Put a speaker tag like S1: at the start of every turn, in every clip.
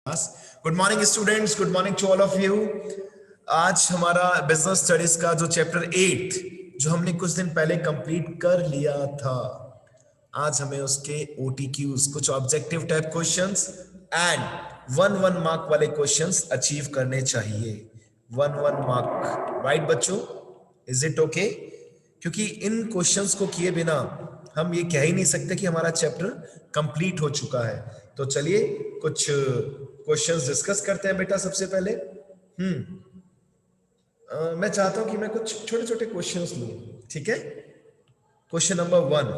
S1: Good morning students, good morning to all of you. आज हमारा business studies का जो चैप्टर 8 जो हमने कुछ दिन पहले कंप्लीट कर लिया था, आज हमें उसके OTQs, कुछ objective type questions and one mark वाले क्वेश्चंस अचीव करने चाहिए। वन मार्क, राइट बच्चों? Is it okay? क्योंकि इन क्वेश्चंस को किए बिना हम ये कह ही नहीं सकते कि हमारा चैप्टर कंप्लीट हो चुका है। तो चलिए कुछ क्वेश्चंस डिस्कस करते हैं बेटा। सबसे पहले मैं चाहता हूं कि मैं कुछ छोटे छोटे क्वेश्चंस लूं, ठीक है? क्वेश्चन नंबर 1,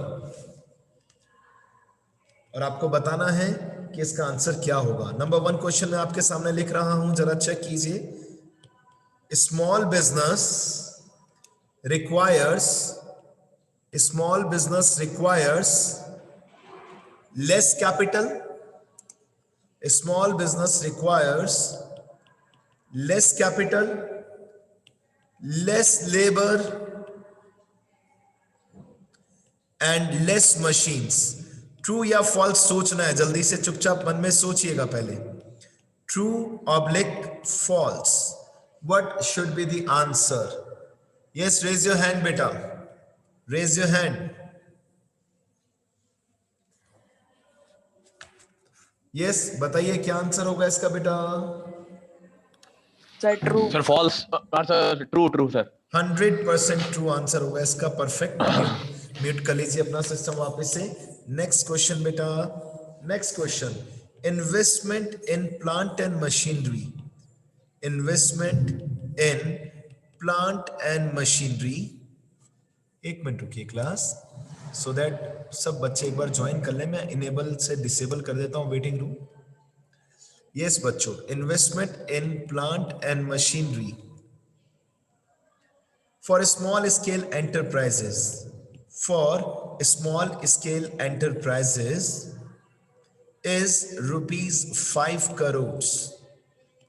S1: और आपको बताना है कि इसका आंसर क्या होगा। नंबर 1 क्वेश्चन मैं आपके सामने लिख रहा हूं, जरा चेक कीजिए। Requires small business requires less capital. Small business requires less capital, less labor and less machines. True या फॉल्स सोचना है, जल्दी से चुपचाप मन में सोचिएगा पहले। True oblique false, what should be the answer? Yes, raise your hand बेटा, रेज योर हैंड। यस, बताइए क्या आंसर होगा इसका बेटा?
S2: Sir true.
S3: Sir false answer, true true sir.
S1: 100% true answer होगा इसका। परफेक्ट। म्यूट कर लीजिए अपना सिस्टम वापस से। नेक्स्ट क्वेश्चन बेटा, next question. Investment in plant and machinery, investment in plant and machinery. एक मिनट रुकिए क्लास, सो दैट सब बच्चे एक बार ज्वाइन कर लें। मैं इनेबल से डिसेबल कर देता हूं वेटिंग रूम। यस बच्चों, investment in plant and machinery for small scale enterprises, for small scale enterprises is ₹5 crores।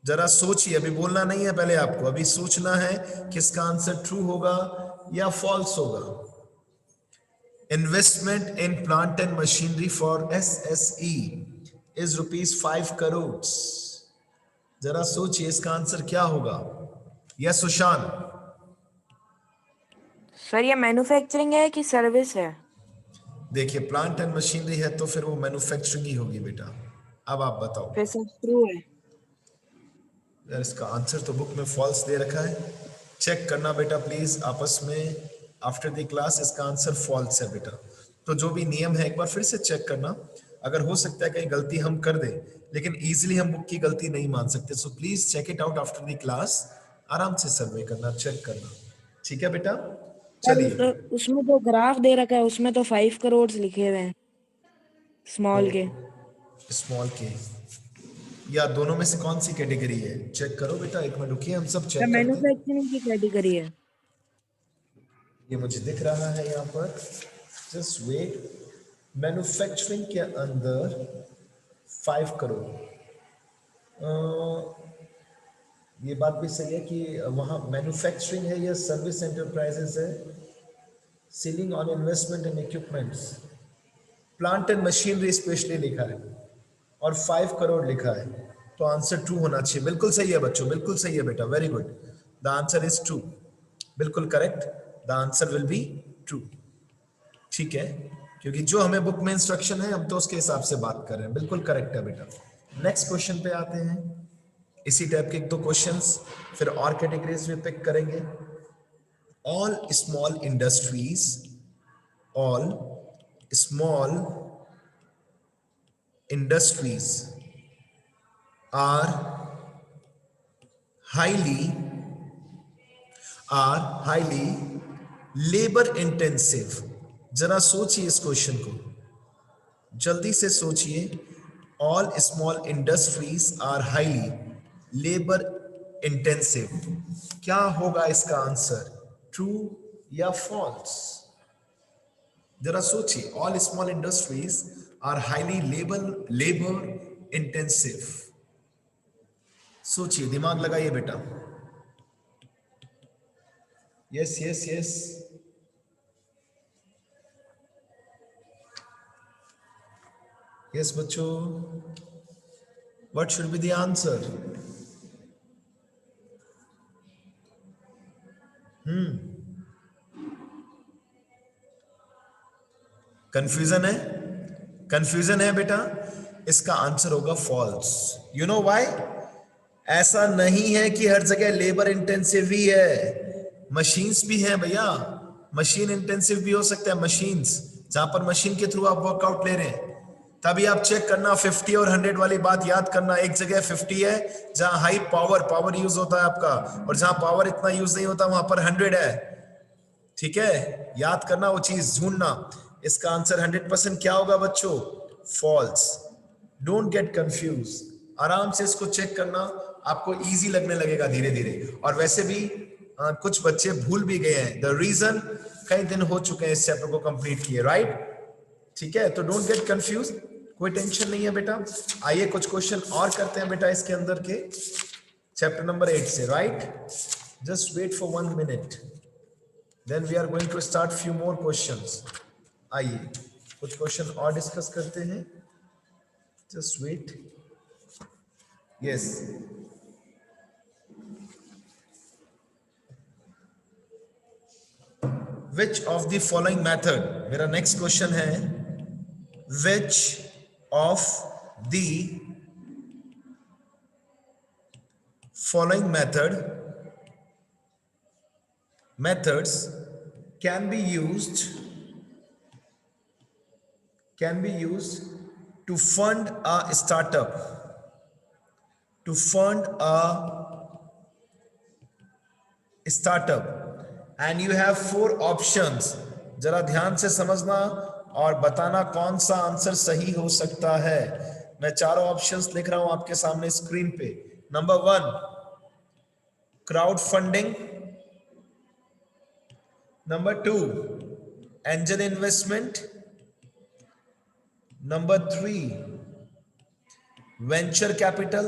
S1: जरा सोचिए, अभी बोलना नहीं है पहले आपको, अभी सोचना है किसका आंसर ट्रू होगा या फॉल्स होगा। Investment in plant and machinery for SSE is ₹5 crores। जरा सोचिए इसका आंसर क्या होगा। या सुशांत?
S2: सर ये मैन्युफैक्चरिंग है कि सर्विस है?
S1: देखिए, प्लांट एंड मशीनरी है तो फिर वो मैन्युफैक्चरिंग ही होगी बेटा। अब आप बताओ।
S2: फिर सर ट्रू है।
S1: यार इसका आंसर तो बुक में फॉल्स दे रखा है। चेक करना बेटा प्लीज आपस में आफ्टर द क्लास, इसका आंसर फॉल्स है बेटा। तो जो भी नियम है एक बार फिर से चेक करना। अगर हो सकता है कहीं गलती हम कर दें, लेकिन इजीली हम बुक की गलती नहीं मान सकते। So please check it out after the class. आराम से सर्वे करना, चेक करना, ठीक है बेटा? चलिए,
S2: उसमें तो ग्राफ दे रखा है, उसमें तो 5 करोड़ लिखे हुए हैं स्मॉल के।
S1: स्मॉल के या दोनों में से कौन सी कैटेगरी है? चेक करो बेटा, एक मिनट रुकिए, हम सब चेक करते हैं।
S2: मैन्युफैक्चरिंग की कैटेगरी है।
S1: ये मुझे दिख रहा है यहाँ पर, जस्ट वेट। मैन्युफैक्चरिंग के अंदर 5 करोड़, ये बात भी सही है कि वहाँ मैन्युफैक्चरिंग है या सर्विस एंटरप्राइजेस है। Ceiling on investment in equipments, plant and machinery specially लिखा है और 5 करोड़ लिखा है, तो आंसर ट्रू होना चाहिए। बिल्कुल सही है बच्चों, बिल्कुल सही है बेटा, very good. The answer is true, बिल्कुल correct. The answer will be true, ठीक है? क्योंकि जो हमें बुक में इंस्ट्रक्शन है हम तो उसके हिसाब से बात कर रहे हैं। बिल्कुल करेक्ट है बेटा। नेक्स्ट क्वेश्चन पे आते हैं। इसी टाइप के 1-2 क्वेश्चंस फिर और कैटेगरीज में पिक करेंगे। All small industries, all small industries are highly labor intensive। जरा सोचिए इस क्वेश्चन को, जल्दी से सोचिए। All small industries are highly labour intensive, क्या होगा इसका आंसर? ट्रू या फॉल्स? जरा सोचिए। All small industries are highly labour intensive. सोचिए, दिमाग लगाइए बेटा। यस यस यस, यस बच्चों। What should be the answer? Confusion है? कंफ्यूजन है बेटा? इसका आंसर होगा फॉल्स. You know why? ऐसा नहीं है कि हर जगह लेबर इंटेंसिव ही है, मशीन्स भी हैं भैया. मशीन इंटेंसिव भी हो सकता है, मशीन्स जहां पर मशीन के थ्रू आप वर्कआउट ले रहे हैं. तभी आप चेक करना 50 और 100 वाली बात याद करना. एक जगह 50 है जहां हाई पावर यूज होता है आपका, और जहां पावर इतना यूज नहीं होता वहां पर 100 है. ठीक है, याद करना वो चीज, ढूंढना. इसका आंसर 100% क्या होगा बच्चों? फॉल्स. Don't get confuse. आराम से इसको चेक करना, आपको इजी लगने लगेगा धीरे धीरे. और वैसे भी कुछ बच्चे भूल भी गए हैं. द रीजन, कई दिन हो चुके हैं इस चैप्टर को कंप्लीट किए, राइट? ठीक है, तो डोंट गेट कंफ्यूज, कोई टेंशन नहीं है बेटा. आइए कुछ क्वेश्चन और करते हैं बेटा इसके अंदर के चैप्टर नंबर 8 से, right? Just wait for 1 minute, then we are going to start few more questions. आइए कुछ क्वेश्चन और डिस्कस करते हैं. Just wait. Yes, which of the following method, मेरा नेक्स्ट क्वेश्चन है, which of the following methods can be used to fund a startup, and you have 4 options. जरा ध्यान से समझना और बताना कौन सा आंसर सही हो सकता है. मैं चारों ऑप्शंस लिख रहा हूं आपके सामने स्क्रीन पे. Number 1, crowd funding. Number 2, angel investment. Number 3, venture capital.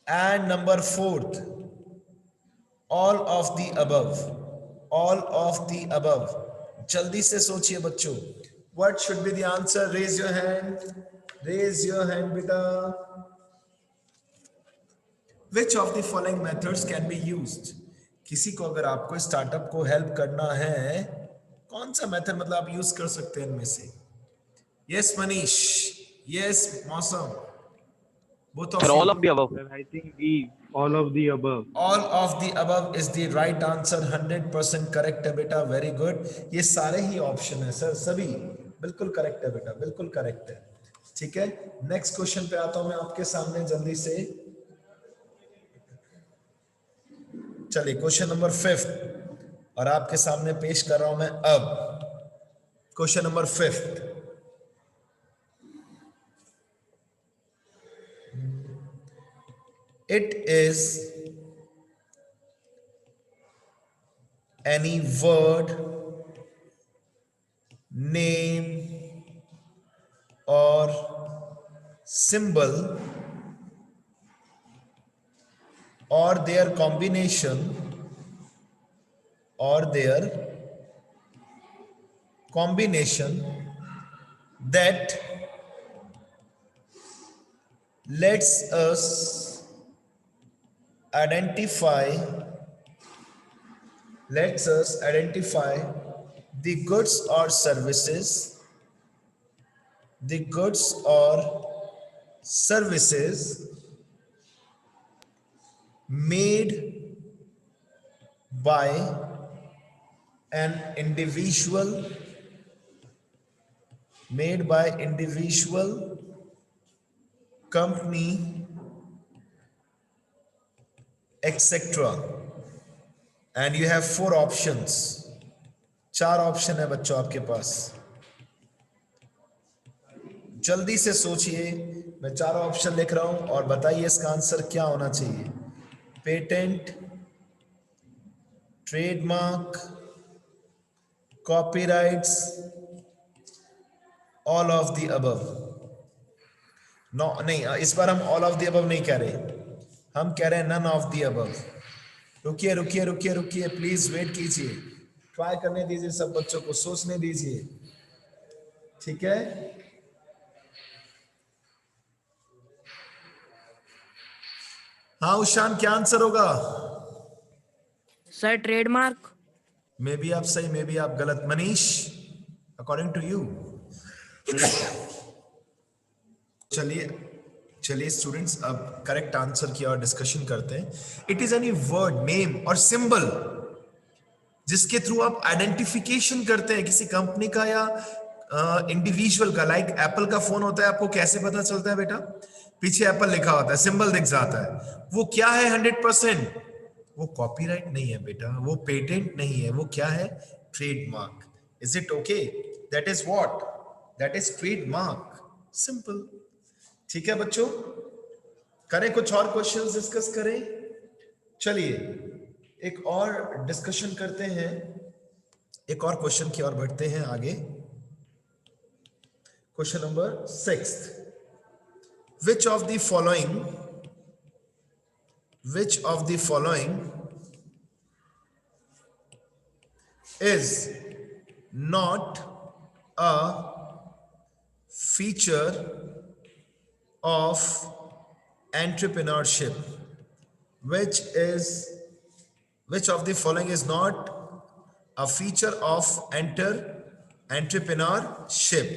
S1: And number 4, all of the above. जल्दी से सोचिए बच्चों, what should be the answer? Raise your hand beta. Which of the following methods can be used? किसी को अगर आपको startup को help करना है, कौन सा मेथड मतलब आप यूज कर सकते हैं इनमें से? यस मनीष, यस मौसम, both of
S3: Sir,
S1: you.
S3: all of the above.
S4: Sir, I think the all of the above.
S1: All of the above is the right answer. 100% correct है बेटा, वेरी गुड. ये सारे ही ऑप्शन है सर, सभी बिल्कुल correct है बेटा, बिल्कुल करेक्ट है. ठीक है, नेक्स्ट क्वेश्चन पे आता हूं मैं आपके सामने जल्दी से. चलिए क्वेश्चन नंबर 5 और आपके सामने पेश कर रहा हूं मैं अब. Question number 5, it is any word, name or symbol or their combination that lets us identify the goods or services made by an individual, company, etc. and you have 4 options. 4 option है बच्चों आपके पास. जल्दी से सोचिए, मैं 4 option लिख रहा हूं और बताइए इसका आंसर क्या होना चाहिए. Patent, trademark, copyrights, all of the above. No नहीं, इस बार हम ऑल ऑफ द अबव नहीं कह रहे, हम कह रहे हैं नन ऑफ द अबव. रुकिए, प्लीज वेट कीजिए, ट्राई करने दीजिए, सब बच्चों को सोचने दीजिए. ठीक है, हाँ उशान, क्या आंसर होगा?
S2: Sir trademark.
S1: मे बी आप सही, मे बी आप गलत। Manish, according to you? चलिए चलिए स्टूडेंट्स, अब करेक्ट आंसर की और डिस्कशन करते हैं। It is any word, name और सिंबल जिसके थ्रू आप आइडेंटिफिकेशन करते हैं किसी कंपनी का या इंडिविजुअल का। लाइक एप्पल का फोन होता है, आपको कैसे पता चलता है बेटा? पीछे एप्पल लिखा होता है, सिंबल दिख जाता है। वो क्या है? 100%। वो कॉपीराइट नहीं है बेटा, वो पेटेंट नहीं है, वो क्या है? Trademark. Is it okay? That is what? That is trademark. Simple. ठीक है बच्चों, करें कुछ और क्वेश्चंस डिस्कस करें? चलिए एक और डिस्कशन करते हैं, एक और क्वेश्चन की ओर बढ़ते हैं आगे। Question number 6, which of the following is not a feature of entrepreneurship? Which of the following is not a feature of entrepreneurship?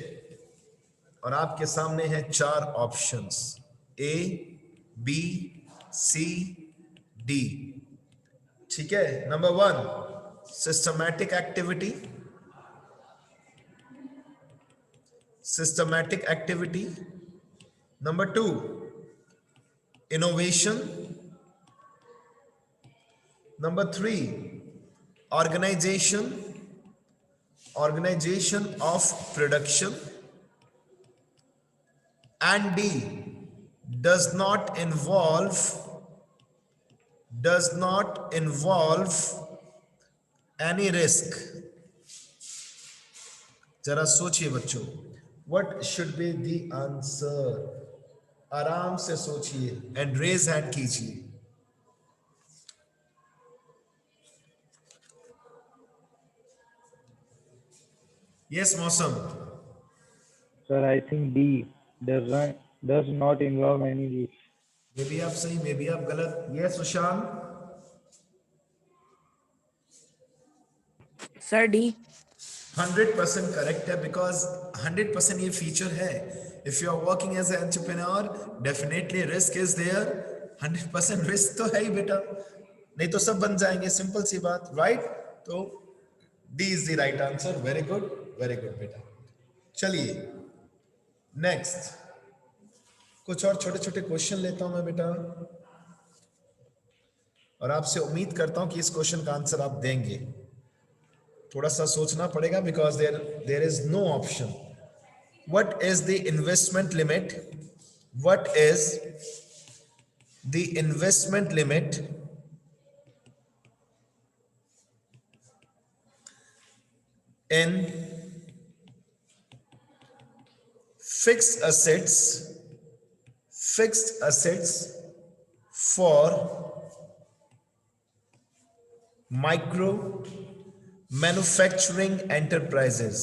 S1: और आपके सामने है 4 ऑप्शंस, ए, बी, सी, डी। ठीक है। Number 1, systematic activity. Number 2, innovation. Number 3, organization of production. And D, does not involve any risk. जरा सोचिए बच्चों, what should be the answer? आराम से सोचिए एंड रेज हैंड कीजिए। यस मौसम।
S4: Sir, I think D does not involve any risk.
S1: Maybe आप सही, मे बी आप गलत। Yes Sushant.
S2: Sir D.
S1: 100% correct है, बिकॉज 100% ये फीचर है। If you are working as a entrepreneur, definitely risk is there. 100% risk तो है ही बेटा, नहीं तो सब बन जाएंगे, सिंपल सी बात, राइट? तो D is the right answer. Very good बेटा। चलिए नेक्स्ट, कुछ और छोटे छोटे क्वेश्चन लेता हूं मैं बेटा, और आपसे उम्मीद करता हूं कि इस क्वेश्चन का आंसर आप देंगे। थोड़ा सा सोचना पड़ेगा, because there is no option. What is the investment limit? What is the investment limit in fixed assets for micro manufacturing enterprises?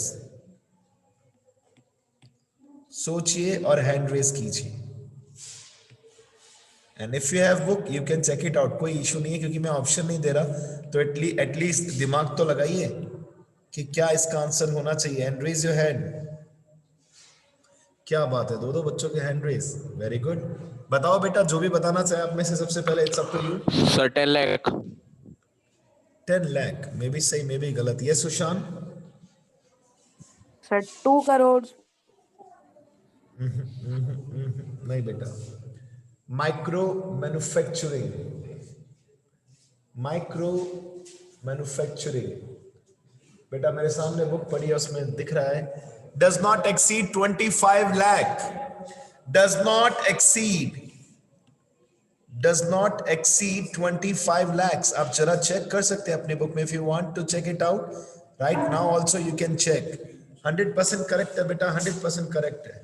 S1: सोचिए और हैंड रेज कीजिए। And if you have book you can check it out, कोई issue नहीं है, क्योंकि मैं option नहीं दे रहा, तो एटलीस्ट दिमाग तो लगाइए कि क्या इसका आंसर होना चाहिए। Hand raise your hand. क्या बात है, दो बच्चों के हैंड रेज, वेरी गुड। बताओ बेटा, जो भी बताना चाहे आप में से सबसे पहले। It's up to you.
S3: Sir 10 lakh.
S1: 10 lakh, मे भी सही मे भी गलत। ये सुशांत।
S2: सर 2 करोड़।
S1: नहीं बेटा, माइक्रो मैन्युफैक्चरिंग बेटा, मेरे सामने बुक पड़ी है, उसमें दिख रहा है does not exceed 25 lakh, does not exceed 25 lakhs। आप जरा चेक कर सकते हैं अपनी बुक में, if you want to check it out right now also you can check। 100% correct है बेटा, 100% करेक्ट है।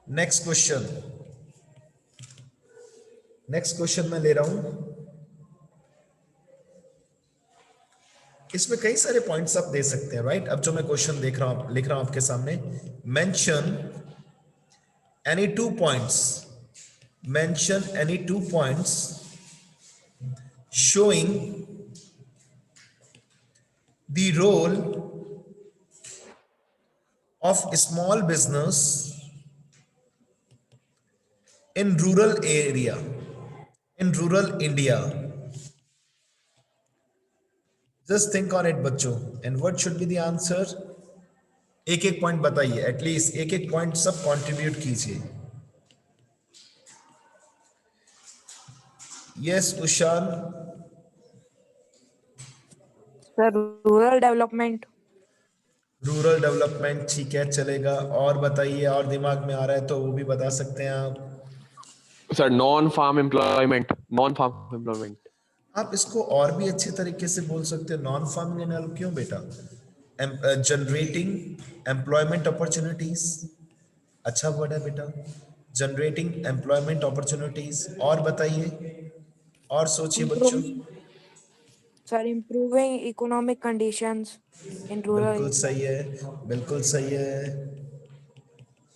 S1: नेक्स्ट क्वेश्चन मैं ले रहा हूं। इसमें कई सारे पॉइंट्स आप दे सकते हैं, राइट? अब जो मैं क्वेश्चन लिख रहा हूं आपके सामने, mention Any 2 points. Mention any 2 points showing the role of small business in rural area, in rural India. Just think on it, बच्चों. And what should be the answer? एक एक पॉइंट बताइए, एटलीस्ट एक एक पॉइंट सब contribute कीजिए. Yes Ushan.
S2: Sir rural development.
S1: Rural development ठीक है, चलेगा. और बताइए, और दिमाग में आ रहा है तो वो भी बता सकते हैं आप.
S3: Sir, non-farm employment. Non-farm employment.
S1: आप इसको और भी अच्छे तरीके से बोल सकते हो. नॉन फार्मिंग एंड हेल्प क्यों बेटा? जनरेटिंग एम्प्लॉयमेंट अपॉर्चुनिटीज अच्छा वर्ड है बेटा. Generating employment opportunities. और बताइए, और सोचिए बच्चों.
S2: Sir improving economic conditions in rural.
S1: बिल्कुल सही है, बिल्कुल सही है.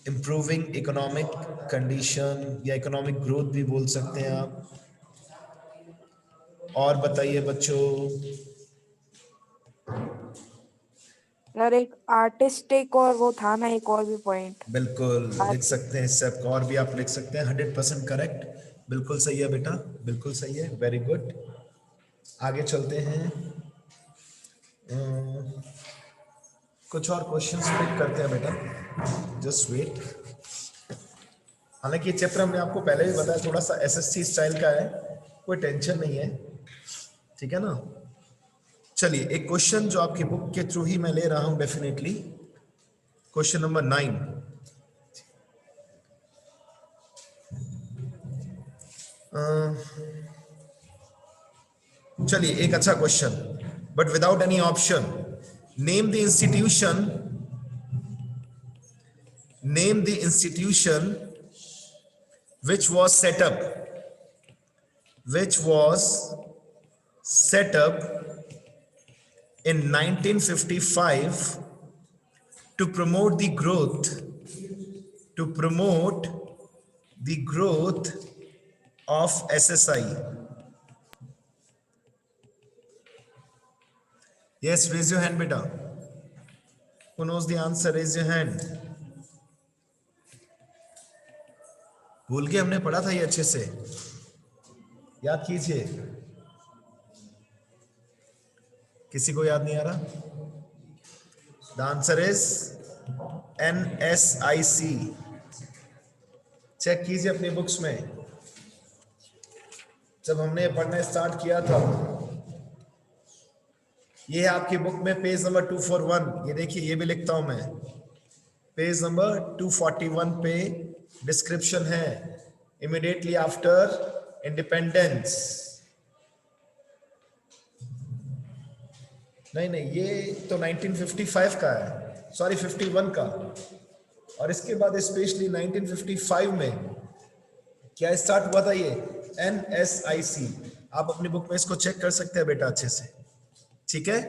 S1: इम्प्रूविंग इकोनॉमिक कंडीशन या इकोनॉमिक ग्रोथ भी बोल सकते हैं आप. और बताइए बच्चों.
S2: सर एक आर्टिस्टिक और वो था ना एक और भी पॉइंट.
S1: बिल्कुल लिख सकते हैं, इससे आपको और भी आप लिख सकते हैं. 100% करेक्ट. बिल्कुल सही है बेटा, बिल्कुल सही है. Very good. आगे चलते हैं. कुछ और क्वेश्चंस पिक करते हैं बेटा. Just wait. हालांकि ये चैप्टर हमने आपको पहले भी बताया, थोड़ा सा एसएससी स्टाइल का है, कोई टेंशन नहीं है. ठीक है ना. चलिए, एक क्वेश्चन जो आपकी बुक के थ्रू ही मैं ले रहा हूं डेफिनेटली. Question number 9. चलिए, एक अच्छा question but without any option. Name the institution, name the institution which was set up, which was set up in 1955 to promote the growth, to promote the growth of SSI. Yes, raise your hand beta. Who knows the answer? Raise your hand. भूल के हमने पढ़ा था ये अच्छे से, याद कीजिए. किसी को याद नहीं आ रहा? The answer is NSIC. Check कीजिए अपनी बुक्स में. जब हमने पढ़ना स्टार्ट किया था, ये है आपकी बुक में पेज नंबर 241. ये देखिए, ये भी लिखता हूं मैं. पेज नंबर 241 पे डिस्क्रिप्शन है. Immediately after independence. नहीं, ये तो 1955 का है, सॉरी 51 का. और इसके बाद स्पेशली 1955 में क्या स्टार्ट हुआ था? ये NSIC. आप अपनी बुक में इसको चेक कर सकते हैं बेटा अच्छे से. ठीक है.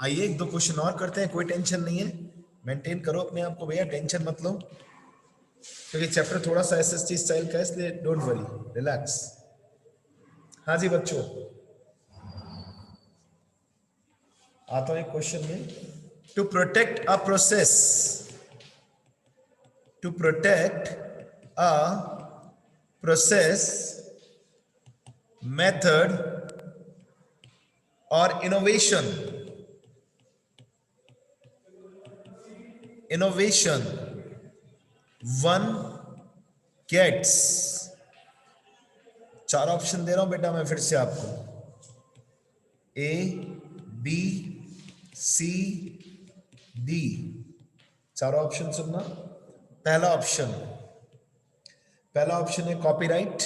S1: आइए एक दो क्वेश्चन और करते हैं. कोई टेंशन नहीं है, मेंटेन करो अपने आप को भैया, टेंशन मत लो, क्योंकि चैप्टर थोड़ा सा SST स्टाइल का है, इसलिए डोंट वरी, रिलैक्स. हाँ जी बच्चों, आता है क्वेश्चन में. To protect a process, to protect a process, method और innovation, innovation one gets. 4 option दे रहा हूं बेटा मैं फिर से आपको. A, B, C, D. 4 option सुनना. पहला ऑप्शन है copyright.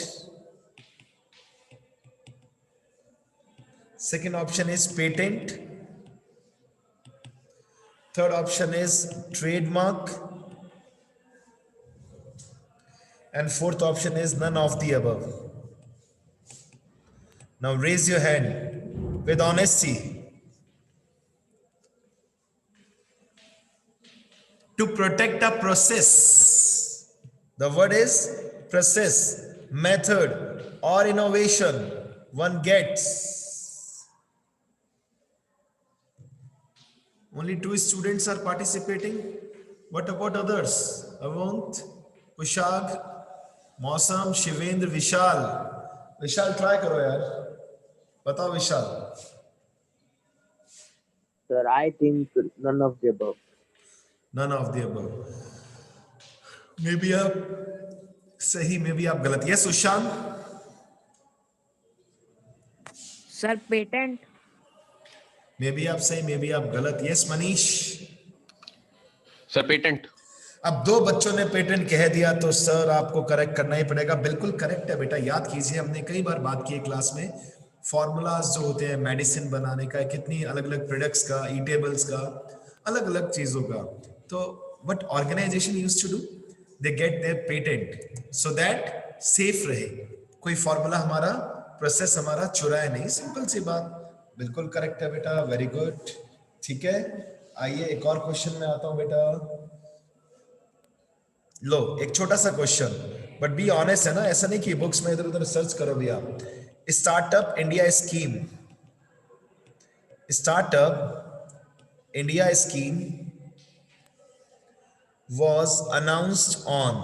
S1: Second option is patent. Third option is trademark, and fourth option is none of the above. Now raise your hand with honesty. To protect a process, The word is process, method, or innovation one gets. Only 2 students are participating. What about others? Avant, Kushag, मौसम, शिवेंद्र, विशाल. विशाल try करो यार. बताओ विशाल.
S5: Sir, I think none of the above.
S1: None of the above. May be आप सही, maybe आप गलत. Yes Sushant.
S2: Sir patent.
S1: May be आप सही, मे बी आप गलत. यस मनीष.
S3: Sir, patent.
S1: अब 2 बच्चों ने पेटेंट कह दिया तो सर आपको करेक्ट करना ही पड़ेगा. बिल्कुल करेक्ट है बेटा. याद कीजिए, हमने कई बार बात की है क्लास में, फॉर्मूलाज जो होते हैं मेडिसिन बनाने का, कितनी अलग अलग प्रोडक्ट्स का, ईटेबल्स का, अलग अलग चीजों का. तो what organisation used to do, they get their patent so that safe रहे, कोई फॉर्मूला हमारा, प्रोसेस हमारा चुराए नहीं. सिंपल सी बात. बिल्कुल करेक्ट है बेटा. Very good. ठीक है, आइए एक और क्वेश्चन में आता हूं बेटा. लो एक छोटा सा क्वेश्चन, बट बी ऑनेस्ट है ना, ऐसा नहीं कि बुक्स में इधर उधर सर्च करो भी आप. Startup India scheme, startup India scheme was announced on.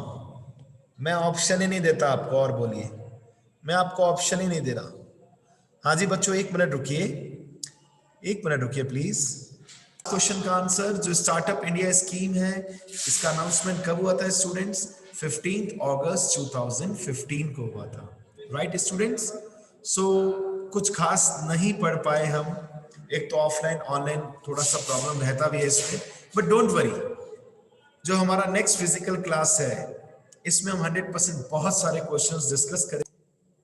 S1: मैं ऑप्शन ही नहीं देता आपको, और बोलिए. मैं आपको ऑप्शन ही नहीं दे रहा. हाँ जी बच्चों, 1 मिनट रुकिए, 1 मिनट रुकिए प्लीज. क्वेश्चन का आंसर, जो स्टार्टअप इंडिया स्कीम है, इसका अनाउंसमेंट कब हुआ था स्टूडेंट्स? 15 अगस्त 2015 को हुआ था. Right students? सो कुछ खास नहीं पढ़ पाए हम. एक तो ऑफलाइन ऑनलाइन थोड़ा सा प्रॉब्लम रहता भी है इसमें, बट डोंट वरी. जो हमारा नेक्स्ट फिजिकल क्लास है, इसमें हम 100% बहुत सारे क्वेश्चंस डिस्कस करें.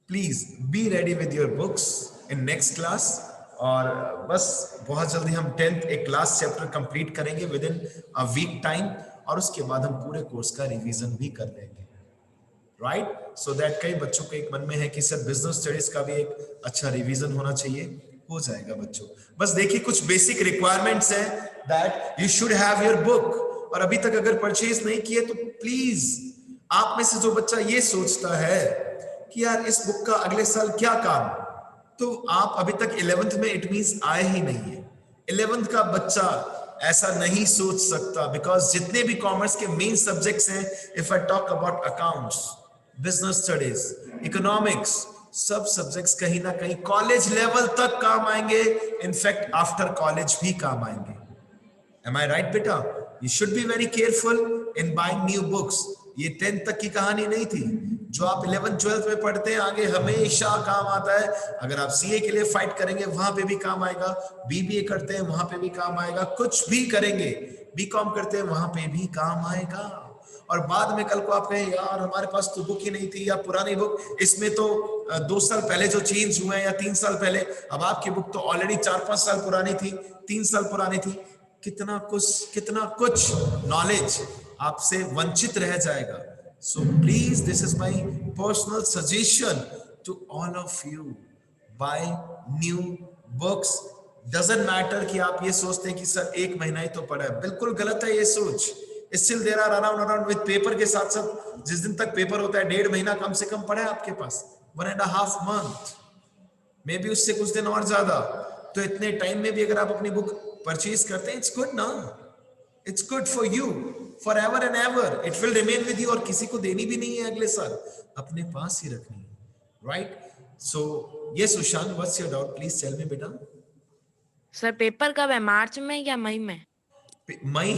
S1: Please be ready with your books in next class. और बस बहुत जल्दी हम 10th एक लास्ट चैप्टर कंप्लीट करेंगे within a week time, और उसके बाद हम पूरे कोर्स का रिवीजन भी कर लेंगे. राइट? सो दैट कई बच्चों के एक मन में है कि सर बिजनेस स्टडीज का भी एक अच्छा रिवीजन होना चाहिए. हो जाएगा बच्चों. बस देखिए कुछ बेसिक रिक्वायरमेंट्स हैं that you should have your book. और अभी तक अगर परचेज नहीं किए तो प्लीज, आप में से जो बच्चा ये सोचता है कि यार इस बुक का अगले साल क्या काम, तो आप अभी तक 11th में इट मींस आए ही नहीं है. 11th का बच्चा ऐसा नहीं सोच सकता, बिकॉज जितने भी कॉमर्स के मेन सब्जेक्ट्स हैं, if I talk about accounts, business studies, economics, सब सब्जेक्ट्स कहीं ना कहीं कॉलेज लेवल तक काम आएंगे. इनफैक्ट आफ्टर कॉलेज भी काम आएंगे. Am I right बेटा? You should be very careful in buying new books. ये 10th तक की कहानी नहीं थी. जो आप 11th 12th में पढ़ते हैं, आगे हमेशा काम आता है. अगर आप सीए के लिए फाइट करेंगे, वहां पे भी काम आएगा. बीबीए करते हैं, वहां पे भी काम आएगा. कुछ भी करेंगे, बीकॉम करते हैं, वहां पे भी काम आएगा. और बाद में कल को आप कहें यार हमारे पास तो बुक ही नहीं थी, या पुरानी बुक, इसमें तो 2 साल पहले जो चेंज हुए हैं, या 3 साल पहले, अब आपकी बुक तो ऑलरेडी 4-5 साल पुरानी थी, 3 साल पुरानी थी. कितना कुछ नॉलेज आपसे वंचित रह जाएगा. So please, this is my personal suggestion to all of you, buy new books. Doesn't matter कि आप ये सोचते हैं कि सर 1 महीना ही तो पढ़ा है. बिल्कुल गलत है ये सोच. Still there are around with paper के साथ साथ, जिस दिन तक पेपर होता है 1.5 महीना कम से कम पढ़ा है आपके पास, 1.5 मंथ, मे बी उससे कुछ दिन और ज्यादा. तो इतने टाइम में भी अगर आप अपनी बुक परचेज करते हैं, इट्स गुड ना. It's good for you for ever and ever. It will remain with you, और किसी को देनी भी नहीं है अगले साल, अपने पास ही रखनी है. Right? So yes Sushant, what's your doubt? Please tell me बेटा.
S2: सर पेपर कब है, मार्च में या मई में?
S1: मई